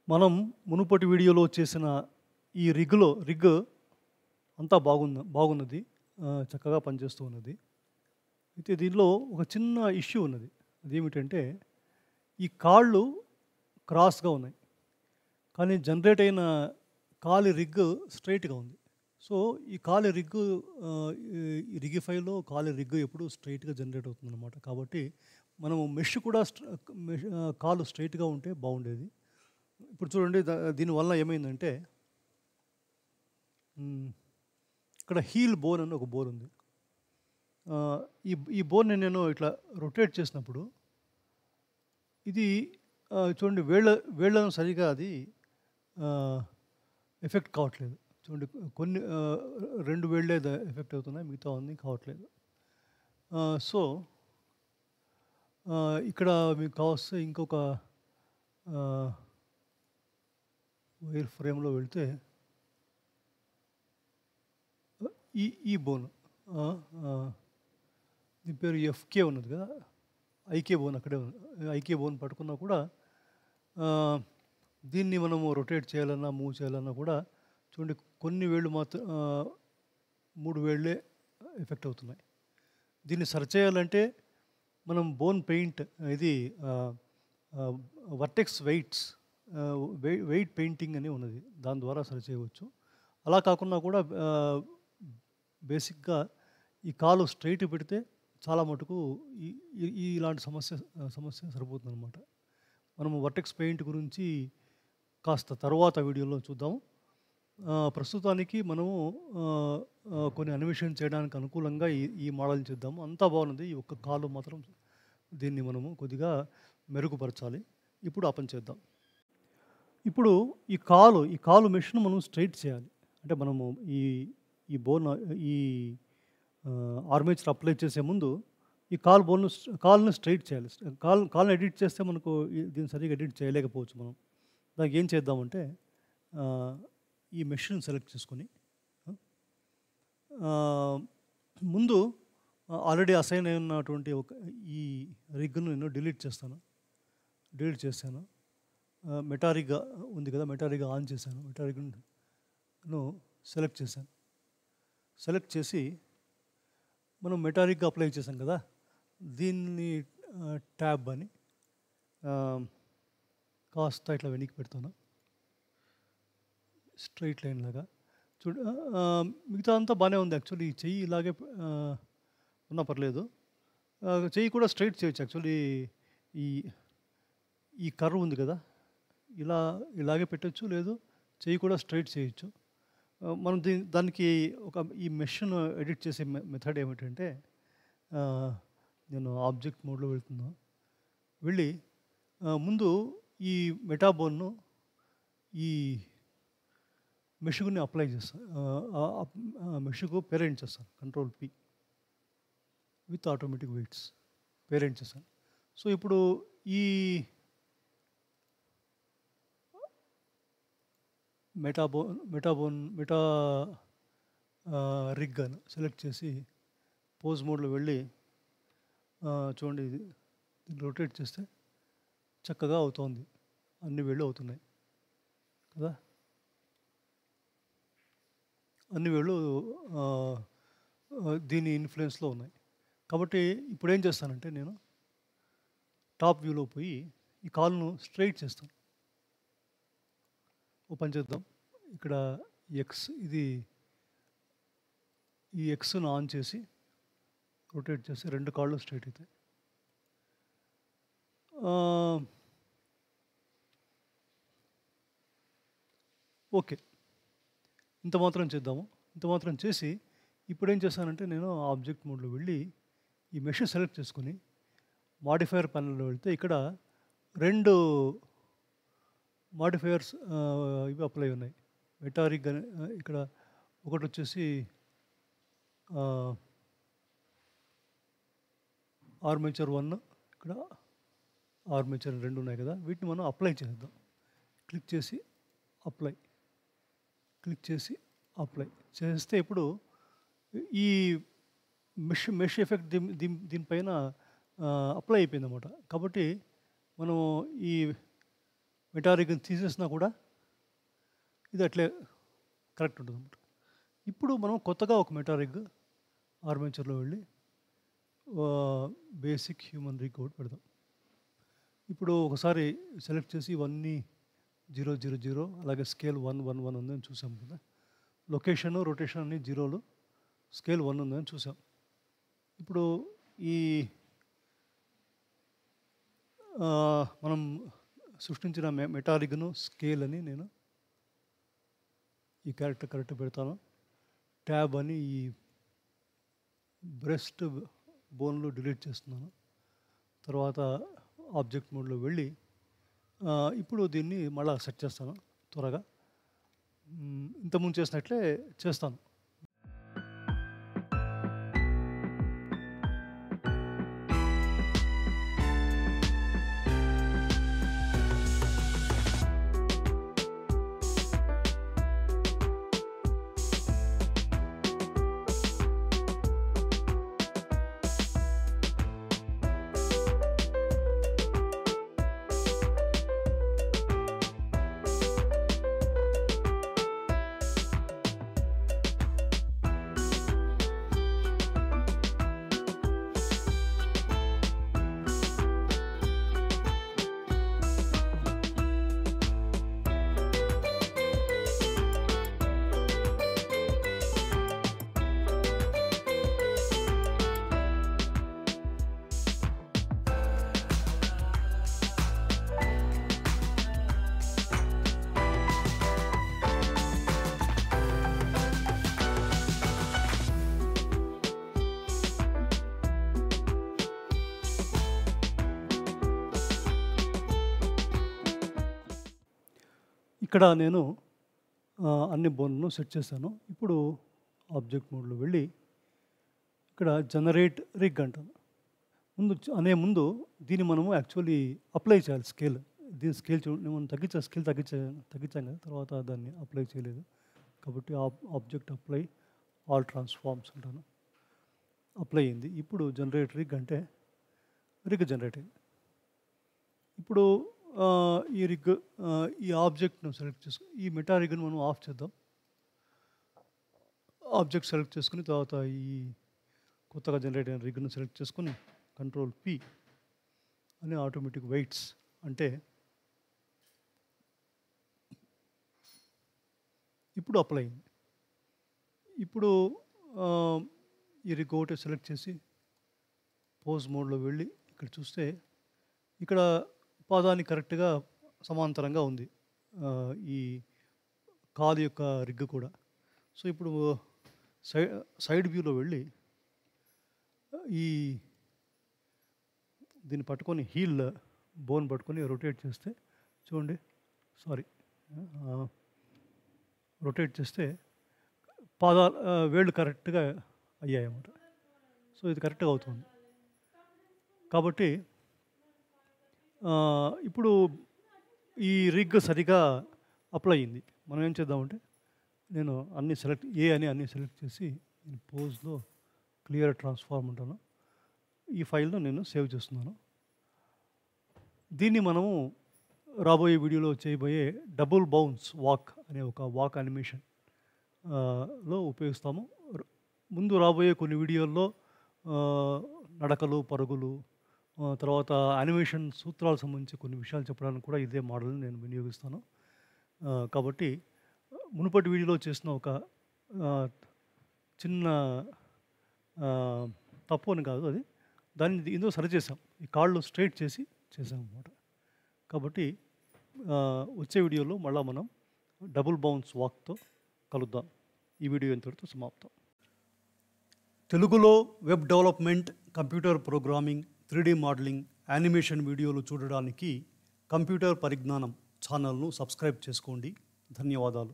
మనం మునుపటి వీడియోలో చేసిన ఈ రిగ్ అంతా బాగున్నది. చక్కగా పనిచేస్తూ ఉన్నది. అయితే దీనిలో ఒక చిన్న ఇష్యూ ఉన్నది. అదేమిటంటే ఈ కాళ్ళు క్రాస్‌గా ఉన్నాయి. కానీ జనరేట్ అయిన కాలి రిగ్ స్ట్రెయిట్‌గా ఉంది. సో, ఈ కాలి రిగ్ ఈ రిగిఫైలో కాలి రిగ్ ఎప్పుడూ స్ట్రెయిట్‌గా జనరేట్ అవుతుందనమాట. కాబట్టి మనము మెష్ కూడా కాలు స్ట్రెయిట్‌గా ఉంటే బాగుండేది. ఇప్పుడు చూడండి దీనివల్ల ఏమైందంటే హ్మ్. ఇక్కడ హీల్ బోన్ అని ఒక బోన్ ఉంది. ఈ బోన్‌ని నేను ఇట్లా రొటేట్ చేసినప్పుడు ఇది చూడండి వేళ్ళను సరిగ్గా అది ఆహ్, ఎఫెక్ట్ కావట్లేదు. చూడండి కొన్ని 2 వేళ్ళే ఎఫెక్ట్ అవుతున్నాయి. మిగతావన్నీ కావట్లేదు. సో, ఇక్కడ మీకు కావస్తే ఇంకొక ఆహ్, వైర్ ఫ్రేమ్‌లో వెళ్తే ఈ ఈ బోన్ ఆహ్, ఆహ్, దీని పేరు ఎఫ్‌కే ఉన్నది కదా! ఐకే బోన్ అక్కడే ఉంది. ఐకే బోన్ పట్టుకున్నా కూడా ఆహ్, దీన్ని మనము రొటేట్ చేయాలన్నా, మూవ్ చేయాలన్నా కూడా చూడండి కొన్ని వేళ్ళు మాత్రం 3 వేళ్ళే ఎఫెక్ట్ అవుతున్నాయి. దీన్ని సరిచేయాలంటే మనం బోన్ పెయింట్ ఇది ఆహ్, ఆహ్, వర్టెక్స్ వెయిట్స్ వెయిట్ పెయింటింగ్ అని ఉన్నది. దాని ద్వారా సరిచేయవచ్చు. అలా కాకున్నా కూడా బేసిక్‌గా ఈ కాలు స్ట్రెయిట్ పెడితే చాలా మటుకు ఈ ఈ ఈ ఇలాంటి సమస్య సరిపోతుందనమాట. మనము వర్టెక్స్ పెయింట్ గురించి కాస్త తరువాత వీడియోలో చూద్దాము. ప్రస్తుతానికి మనము ఆహ్, కొన్ని అన్వేషణ చేయడానికి అనుకూలంగా ఈ ఈ మోడల్‌ని చేద్దాము. అంతా బాగున్నది. ఈ ఒక్క కాలు మాత్రం దీన్ని మనము కొద్దిగా మెరుగుపరచాలి. ఇప్పుడు ఆ పని చేద్దాం. ఇప్పుడు ఈ కాలు మెష్‌ను మనం స్ట్రెయిట్ చేయాలి. అంటే మనము ఈ ఈ బోన్ ఈ ఆర్మేచర్ అప్లై చేసే ముందు ఈ కాలుని స్ట్రెయిట్ చేయాలి. కాలుని ఎడిట్ చేస్తే మనకు దీన్ని సరిగ్గా ఎడిట్ చేయలేకపోవచ్చు మనం. దానికి ఏం చేద్దామంటే ఆహ్, ఈ మెష్‌ని సెలెక్ట్ చేసుకొని ఆహ్, ముందు ఆల్రెడీ అసైన్ అయి ఉన్నటువంటి ఈ రిగ్‌ను నేను డిలీట్ చేస్తాను. డిలీట్ చేశాను. మెటా రిగ్ ఉంది కదా! మెటా రిగ్ ఆన్ చేశాను. మెటా రిగ్‌ను సెలెక్ట్ చేశాను. సెలెక్ట్ చేసి మనం మెటా రిగ్ అప్లై చేసాం కదా! దీన్ని ట్యాబ్ అని ఆహ్, కాస్త ఇట్లా వెనక్కి పెడతాను. స్ట్రెయిట్ లైన్ లాగా. చూడు మిగతా అంతా బానే ఉంది. యాక్చువల్లీ ఈ చెయ్యి ఇలాగే ఉన్నా పర్లేదు. చెయ్యి కూడా స్ట్రెయిట్ చేయొచ్చు యాక్చువల్లీ ఈ ఈ కర్వ్ ఉంది కదా! ఇలాగే పెట్టొచ్చు. లేదు చెయ్యి కూడా స్ట్రెయిట్ చేయొచ్చు. మనం దానికి ఈ మెష్‌ను ఎడిట్ చేసే మెథడ్ ఏమిటంటే ఆహ్, నేను ఆబ్జెక్ట్ మోడ్‌లో వెళ్తున్నా. వెళ్ళి ముందు ఈ మెటాబోన్‌ను ఈ మెష్‌ని అప్లై చేస్తాను. మెష్‌కు పేరెంట్ చేస్తాను. Control P with automatic weights parent చేశాను. సో, ఇప్పుడు ఈ మెటా రిగ్ అని సెలెక్ట్ చేసి పోజ్ మోడ్‌లో వెళ్ళి చూడండి దీన్ని రొటేట్ చేస్తే చక్కగా అవుతోంది. అన్ని వేళ్ళు అవుతున్నాయి కదా! అన్ని వేళ్ళు ఆహ్, దీని ఇన్‌ఫ్లుయెన్స్‌లో ఉన్నాయి. కాబట్టి ఇప్పుడేం చేస్తానంటే నేను టాప్ వ్యూలో పోయి ఈ కాలును స్ట్రెయిట్ చేస్తాను. ఓ పని చేద్దాం. ఇక్కడ ఈ ఎక్స్‌ను ఆన్ చేసి రొటేట్ చేస్తే 2 కాళ్ళు స్ట్రెయిట్ అవుతాయి. ఆహ్, ఓకే. ఇంత మాత్రం చేద్దాము. ఇంత మాత్రం చేసి ఇప్పుడేం చేస్తానంటే నేను ఆబ్జెక్ట్ మోడ్‌లో వెళ్ళి ఈ మెష్ సెలెక్ట్ చేసుకొని మాడిఫైయర్ ప్యానెల్‌లో వెళ్తే ఇక్కడ 2 మాడిఫైయర్స్ ఇవి అప్లై ఉన్నాయి. మెటారిగ్ అని ఇక్కడ ఒకటొచ్చేసి ఆహ్, ఆర్మేచర్ 1 ఇక్కడ ఆర్మేచర్ 2 ఉన్నాయి కదా! వీటిని మనం అప్లై చేసేద్దాం. క్లిక్ చేసి అప్లై, క్లిక్ చేసి అప్లై చేస్తే ఇప్పుడు ఈ మెష్ ఎఫెక్ట్ దీనిపైన అప్లై అయిపోయిందన్నమాట. కాబట్టి మనం ఈ మెటా రిగ్ని తీసేసినా కూడా ఇది అట్లే కరెక్ట్ ఉంటుంది అన్నమాట. ఇప్పుడు మనం కొత్తగా ఒక మెటా రిగ్ ఆర్మేచర్లో వెళ్ళి బేసిక్ హ్యూమన్ రిగ్ ఒకటి పెడదాం. ఇప్పుడు ఒకసారి సెలెక్ట్ చేసి ఇవన్నీ 000 అలాగే స్కేల్ 111 ఉందని చూసాం కదా. లొకేషన్ రొటేషన్ అన్ని జీరోలు, స్కేల్ 1 ఉందని చూసాం. ఇప్పుడు ఈ మనం సృష్టించిన మెటా రిగ్ను స్కేల్ అని నేను ఈ క్యారెక్టర్ కరెక్ట్ పెడతాను. ట్యాబ్ అని ఈ బ్రెస్ట్ బోన్లు డిలీట్ చేస్తున్నాను. తర్వాత ఆబ్జెక్ట్ మోడ్లో వెళ్ళి ఇప్పుడు దీన్ని మళ్ళీ సెట్ చేస్తాను త్వరగా. ఇంతకుముందు చేసినట్లే చేస్తాను. ఇక్కడ నేను అన్ని బోన్లను సెట్ చేశాను. ఇప్పుడు ఆబ్జెక్ట్ మోడ్లో వెళ్ళి ఇక్కడ జనరేట్ రిగ్ అంటాను. ముందు దీన్ని మనము యాక్చువల్లీ అప్లై చేయాలి స్కేల్. దీని స్కేల్ మనం తగ్గించాం కదా, తర్వాత దాన్ని అప్లై చేయలేదు కాబట్టి ఆబ్జెక్ట్ అప్లై ఆల్ ట్రాన్స్ఫార్మ్స్ అంటాను. అప్లై అయింది. ఇప్పుడు జనరేట్ రిగ్ అంటే రిగ్ జనరేట్ అయింది. ఇప్పుడు ఈ రిగ్ ఈ ఆబ్జెక్ట్ను సెలెక్ట్ చేసుకుని ఈ మెటా రిగ్ను మనం ఆఫ్ చేద్దాం. ఆబ్జెక్ట్ సెలెక్ట్ చేసుకుని తర్వాత ఈ కొత్తగా జనరేట్ అయిన రిగ్ను సెలెక్ట్ చేసుకుని కంట్రోల్ P అని ఆటోమేటిక్ వెయిట్స్ అంటే ఇప్పుడు అప్లై అయింది. ఇప్పుడు ఈ రిగ్ ఒకటి సెలెక్ట్ చేసి పోజ్ మోడ్లో వెళ్ళి ఇక్కడ చూస్తే ఇక్కడ పాదాన్ని కరెక్ట్గా సమాంతరంగా ఉంది ఈ కాలు యొక్క రిగ్ కూడా. సో ఇప్పుడు సైడ్ వ్యూలో వెళ్ళి ఈ దీన్ని పట్టుకొని హీల్ బోన్ పట్టుకొని రొటేట్ చేస్తే చూడండి, రొటేట్ చేస్తే వేళ్ళు కరెక్ట్గా అయ్యాయి అన్నమాట. సో ఇది కరెక్ట్గా అవుతుంది. కాబట్టి ఇప్పుడు ఈ రిగ్ సరిగా అప్లై అయింది. మనం ఏం చేద్దామంటే నేను అన్ని సెలెక్ట్ చేసి నేను పోజ్లో క్లియర్ ట్రాన్స్ఫార్మ్ ఉంటాను. ఈ ఫైల్ను నేను సేవ్ చేస్తున్నాను. దీన్ని మనము రాబోయే వీడియోలో చేయబోయే డబుల్ బౌన్స్ వాక్ అనే ఒక వాక్ యానిమేషన్ లో ఉపయోగిస్తాము. ముందు రాబోయే కొన్ని వీడియోల్లో నడకలు, పరుగులు, తర్వాత యానిమేషన్ సూత్రాలకు సంబంధించి కొన్ని విషయాలు చెప్పడానికి కూడా ఇదే మోడల్ని నేను వినియోగిస్తాను. కాబట్టి మునుపటి వీడియోలో చేసిన ఒక చిన్న తప్పు అని కాదు అది, దాన్ని ఇందులో సరి చేసాం. ఈ కాళ్ళు స్ట్రైట్ చేసాం అన్నమాట. కాబట్టి వచ్చే వీడియోలో మళ్ళీ మనం డబుల్ బౌన్స్ వాక్తో కలుద్దాం. ఈ వీడియో ఇంతటితో సమాప్తం. తెలుగులో web development, computer programming, 3D modelling, animation వీడియోలు చూడడానికి కంప్యూటర్ పరిజ్ఞానం ఛానల్ను సబ్స్క్రైబ్ చేసుకోండి. ధన్యవాదాలు.